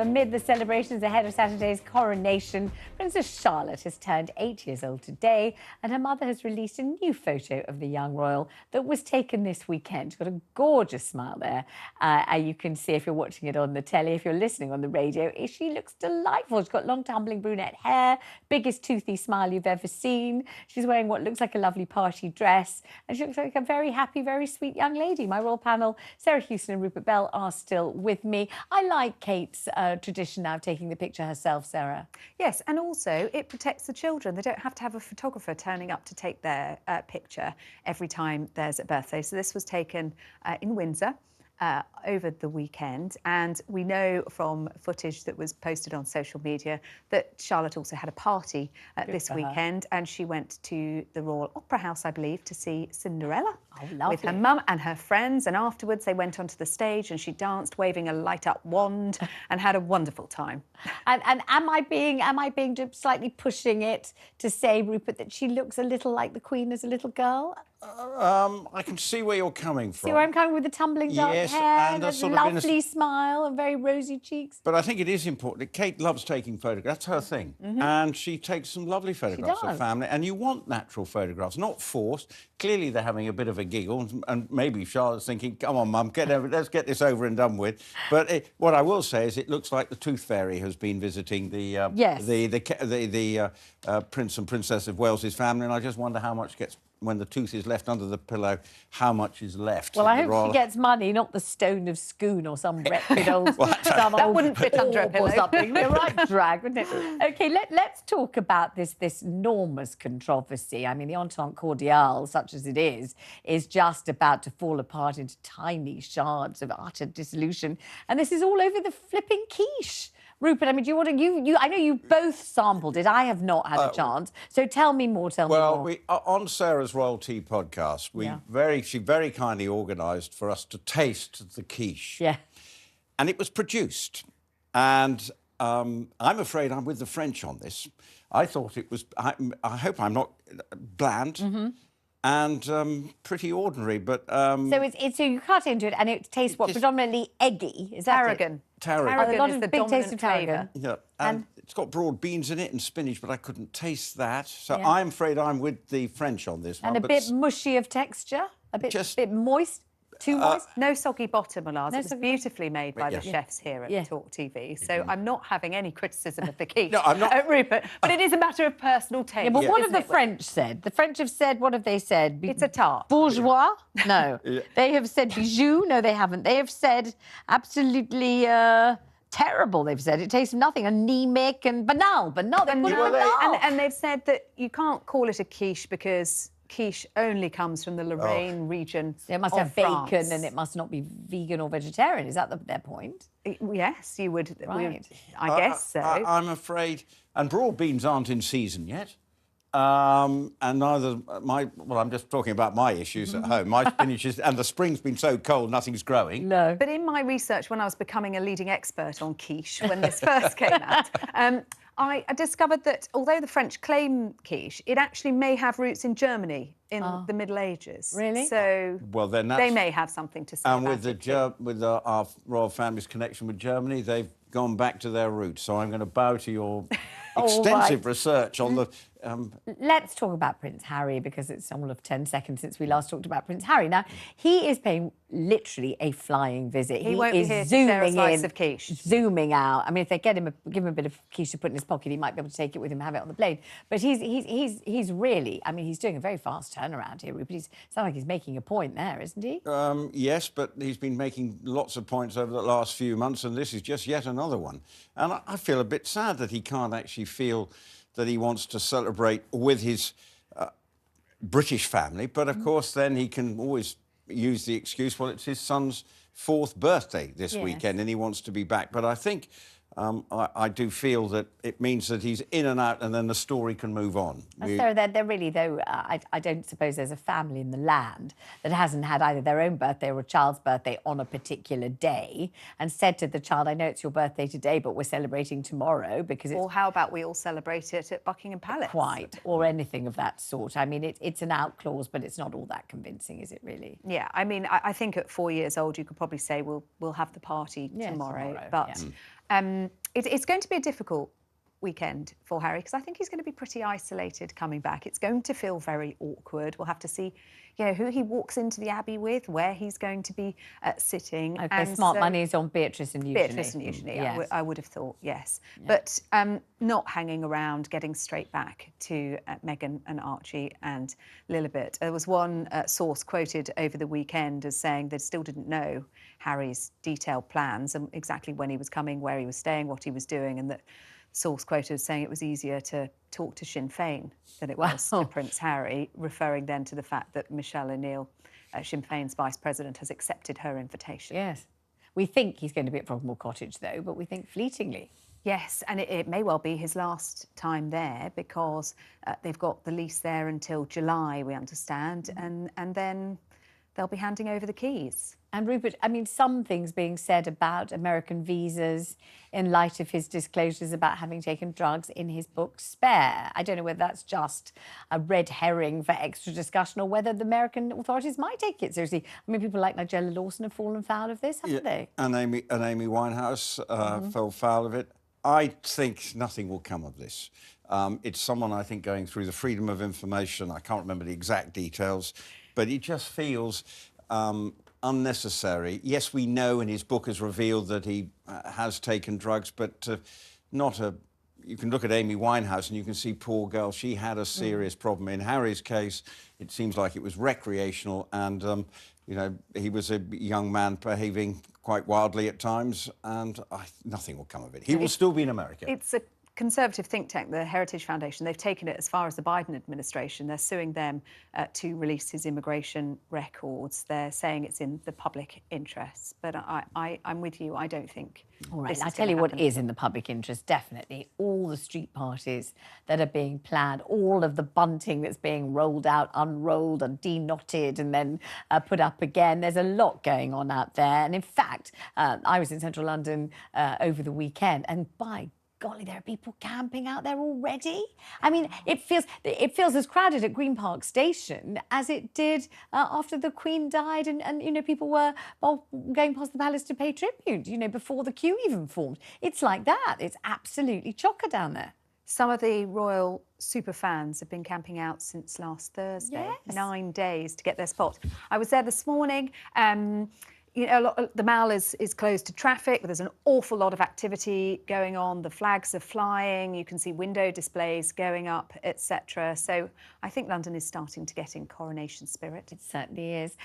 Amid the celebrations ahead of Saturday's coronation, Princess Charlotte has turned 8 years old today, and her mother has released a new photo of the young royal that was taken this weekend. She's got a gorgeous smile there. You can see if you're watching it on the telly, if you're listening on the radio, she looks delightful. She's got long tumbling brunette hair, biggest toothy smile you've ever seen. She's wearing what looks like a lovely party dress, and she looks like a very happy, very sweet young lady. My royal panel, Sarah Hewson and Rupert Bell, are still with me. I like Kate's tradition now of taking the picture herself, Sarah. Yes, and also it protects the children. They don't have to have a photographer turning up to take their picture every time there's a birthday. So this was taken in Windsor over the weekend, and we know from footage that was posted on social media that Charlotte also had a party this weekend, and she went to the Royal Opera House, I believe, to see Cinderella with her mum and her friends, and afterwards they went onto the stage and she danced waving a light-up wand and had a wonderful time. And am I being just slightly pushing it to say, Rupert, that she looks a little like the Queen as a little girl? I can see where you're coming from. See where I'm coming with the tumbling dark hair, and a sort lovely smile and very rosy cheeks. But I think it is important. Kate loves taking photographs. That's her thing. And she takes some lovely photographs of family. And you want natural photographs, not forced. Clearly, they're having a bit of a giggle. And maybe Charlotte's thinking, come on, Mum, let's get this over and done with. But what I will say is it looks like the Tooth Fairy has been visiting the Prince and Princess of Wales's family. And I just wonder how much gets... when the tooth is left under the pillow, how much is left? Well, I hope she gets money, not the stone of Scone or some wretched old... that wouldn't fit under a pillow. Or something. The right drag, wouldn't it? OK, let's talk about this enormous controversy. I mean, the Entente Cordiale, such as it is just about to fall apart into tiny shards of utter dissolution. And this is all over the flipping quiche. Rupert, I mean, do you want to... I know you both sampled it. I have not had a chance. So tell me more, Well, on Sarah's Royal Tea podcast, she very kindly organised for us to taste the quiche. Yeah. And it was produced. And I'm afraid I'm with the French on this. I thought it was... I hope I'm not bland. And pretty ordinary, but... So you cut into it and it tastes what? Predominantly eggy, is that tarragon. Tarragon. A lot of big taste of tarragon. Yeah, and it's got broad beans in it and spinach, but I couldn't taste that. So I'm afraid I'm with the French on this one. And a bit mushy of texture? A bit moist? Too moist? No soggy bottom, Malaz. It was beautifully made by the chefs here at TalkTV. So I'm not having any criticism of the quiche, no, I'm not. Rupert. But it is a matter of personal taste. Yeah, but what have the French said? The French have said, what have they said? It's a tart. Bourgeois? No. They have said bijou? No, they haven't. They have said absolutely... terrible, they've said. It tastes of nothing. Anemic and banal. And they've said that you can't call it a quiche because quiche only comes from the Lorraine region. So it must have bacon and it must not be vegan or vegetarian. Is that their point? Yes, you would. Right. I guess so. I'm afraid. And broad beans aren't in season yet. And neither I'm just talking about my issues at home. My spinach is, and the spring's been so cold, nothing's growing. No. But in my research, when I was becoming a leading expert on quiche, when this first came out, I discovered that although the French claim quiche, it actually may have roots in Germany in the Middle Ages. Really? So then they may have something to say about it. With our royal family's connection with Germany, they've gone back to their roots. So I'm going to bow to your extensive research on the... Let's talk about Prince Harry, because it's all of 10 seconds since we last talked about Prince Harry. Now, he is paying literally a flying visit. He won't be here to share a slice of quiche. Zooming out. I mean, if they give him a bit of quiche to put in his pocket, he might be able to take it with him and have it on the plane. But he's really... I mean, he's doing a very fast turnaround here, Rupert. Sounds like he's making a point there, isn't he? Yes, but he's been making lots of points over the last few months, and this is just yet another one. And I feel a bit sad that he can't actually feel that he wants to celebrate with his British family. But, of course, then he can always use the excuse, well, it's his son's 4th birthday this weekend and he wants to be back. But I think I do feel that it means that he's in and out and then the story can move on. So they're really, though, I don't suppose there's a family in the land that hasn't had either their own birthday or a child's birthday on a particular day and said to the child, I know it's your birthday today, but we're celebrating tomorrow because it's... Or how about we all celebrate it at Buckingham Palace? Quite, or anything of that sort. I mean, it's an out clause, but it's not all that convincing, is it really? Yeah, I mean, I think at 4 years old, you could probably say we'll have the party tomorrow. But It's going to be a difficult weekend for Harry, because I think he's going to be pretty isolated coming back. It's going to feel very awkward. We'll have to see, who he walks into the Abbey with, where he's going to be sitting. Okay, and smart so, money is on Beatrice and Eugenie. Beatrice and Eugenie, Yes. I would have thought, yes. Yeah. But not hanging around, getting straight back to Meghan and Archie and Lilibet. There was one source quoted over the weekend as saying they still didn't know Harry's detailed plans and exactly when he was coming, where he was staying, what he was doing, and that source quoted as saying it was easier to talk to Sinn Féin than it was to Prince Harry, referring then to the fact that Michelle O'Neill, Sinn Féin's vice president, has accepted her invitation. Yes. We think he's going to be at Frogmore Cottage, though, but we think fleetingly. Yes, and it may well be his last time there, because they've got the lease there until July, we understand, and then they'll be handing over the keys. And Rupert, I mean, some things being said about American visas in light of his disclosures about having taken drugs in his book Spare. I don't know whether that's just a red herring for extra discussion or whether the American authorities might take it seriously. I mean, people like Nigella Lawson have fallen foul of this, haven't they? And Amy Winehouse fell foul of it. I think nothing will come of this. It's someone, I think, going through the freedom of information. I can't remember the exact details, but it just feels unnecessary. Yes, we know, and his book has revealed that he has taken drugs, but you can look at Amy Winehouse and you can see, poor girl, she had a serious problem. In Harry's case, it seems like it was recreational, and he was a young man behaving quite wildly at times, and nothing will come of it. He will still be in America. It's a Conservative think tank, the Heritage Foundation. They've taken it as far as the Biden administration. They're suing them to release his immigration records. They're saying it's in the public interest. But I'm with you. I don't think. All right, I'll tell you what is in the public interest, definitely. All the street parties that are being planned, all of the bunting that's being rolled out, unrolled and deknotted and then put up again. There's a lot going on out there. And in fact, I was in central London over the weekend, and by golly, there are people camping out there already. I mean, it feels as crowded at Green Park Station as it did after the Queen died, and people were going past the palace to pay tribute, before the queue even formed. It's like that. It's absolutely chocker down there. Some of the royal superfans have been camping out since last Thursday. Yes. 9 days to get their spot. I was there this morning. The Mall is closed to traffic, but there's an awful lot of activity going on. The flags are flying. You can see window displays going up, etc. So I think London is starting to get in coronation spirit. It certainly is.